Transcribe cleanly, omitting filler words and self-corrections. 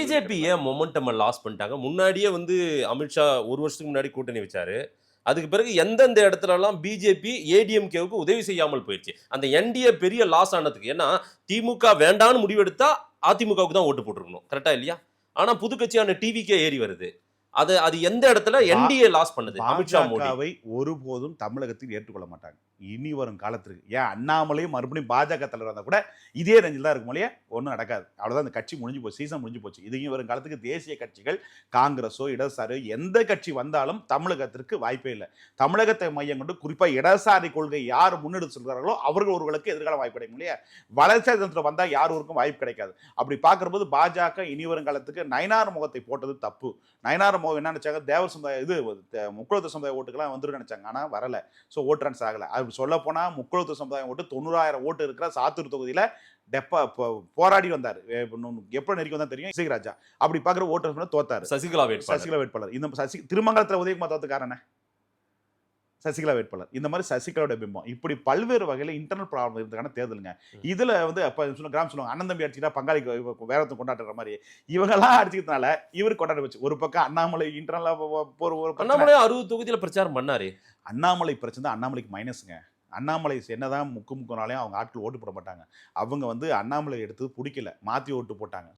BJP ஏன் momentum loss பண்ணிட்டாங்க? முன்னாடியே வந்து அமித்ஷா 1 வருஷத்துக்கு முன்னாடி கூட்டணி வச்சாரு. அதுக்கு பிறகு எந்தெந்த இடத்துலலாம் பிஜேபி, ஏடிஎம்கேவுக்கு உதவி செய்யாமல் போயிருச்சு. அந்த என்டிஏ பெரிய லாஸ் ஆனதுக்கு. ஏன்னா, திமுக வேண்டான்னு முடிவெடுத்தா அதிமுகவுக்கு தான் ஓட்டு போட்டுருக்கணும். கரெக்ட்டா இல்லையா? ஆனா புது கட்சியான டிவிகே ஏறி வருது. அது எந்த இடத்துல என்டிஏ லாஸ் பண்ணுது? அமித்ஷா, மோடி. பாஜகவை ஒருபோதும் தமிழகத்தில் ஏற்றுக்கொள்ள மாட்டாங்க. இனி வரும் காலத்திற்கு. ஏன் அண்ணாமலையும் மறுபடியும் பாஜக தலைவர் வந்தா கூட இதே ரேஞ்சில் தான் இருக்கும் இல்லையா? ஒன்றும் நடக்காது. அவ்வளோதான், இந்த கட்சி முடிஞ்சு போச்சு, சீசன் முடிஞ்சு போச்சு. இது இனி வரும் காலத்துக்கு தேசிய கட்சிகள், காங்கிரஸோ இடதுசாரியோ எந்த கட்சி வந்தாலும் தமிழகத்திற்கு வாய்ப்பே இல்லை. தமிழகத்தை மையம் கொண்டு குறிப்பாக இடதுசாரி கொள்கை யார் முன்னெடுத்து சொல்கிறார்களோ அவர்கள் ஒருவர்களுக்கு எதிர்காலம் வாய்ப்பு கிடைக்கும் இல்லையா? வலதுசாரி வந்தால் யாருக்கும் வாய்ப்பு கிடைக்காது. அப்படி பார்க்கும்போது பாஜக இனி வரும் காலத்துக்கு நயினார் முகத்தை போட்டது தப்பு. நயினார் முகம் என்ன நினைச்சாங்க, தேவர் சமுதாய முக்குளத்து சமுதாய ஓட்டுக்கெல்லாம் வந்துடும் நினைச்சாங்க. ஆனால் வரல. ஸோ ஓட் ட்ரான்ஸ் ஆகலை. அது சொல்ல போனால் முக்குளத்து சமுதாயம் ஓட்டு 90,000 ஓட்டு இருக்கிற சாத்தூர் தொகுதியில் போராடி வந்தார். எப்போ நெருக்கி வந்தா தெரியும், இசைராஜா. அப்படி பார்க்குற ஓட்டு தோத்தாரு. சசிகலா வேட்பாளர். இந்த திருமங்கலத்தில் உதயகுமார் தோத்து காரணம் சசிகலா வேட்பாளர். இந்த மாதிரி சசிகலாவோட பிம்பம். இப்படி பல்வேறு வகையில் இன்டர்னல் ப்ராப்ளம் இருக்கிறதுக்கான தேர்தலுங்க. இதுல வந்து அப்ப கிராம் சொல்லுவாங்க, அண்ணன் தம்பி அடிச்சுட்டா பங்காளி வேறத்தை கொண்டாடுற மாதிரி இவங்கெல்லாம் அடிச்சுக்கிறதுனால இவர் கொண்டாட வச்சு. ஒரு பக்கம் அண்ணாமலை இன்டர்னலா அண்ணாமலை 60 தொகுதியில பிரச்சாரம் பண்ணாரு. அண்ணாமலை பிரச்சனை அண்ணாமலைக்கு மைனஸுங்க. அண்ணாமலை என்னதான் முக்குனாலையும் அவங்க ஆட்கள் ஓட்டு போட மாட்டாங்க. அவங்க வந்து அண்ணாமலை எடுத்து பிடிக்கல, மாற்றி ஓட்டு போட்டாங்க.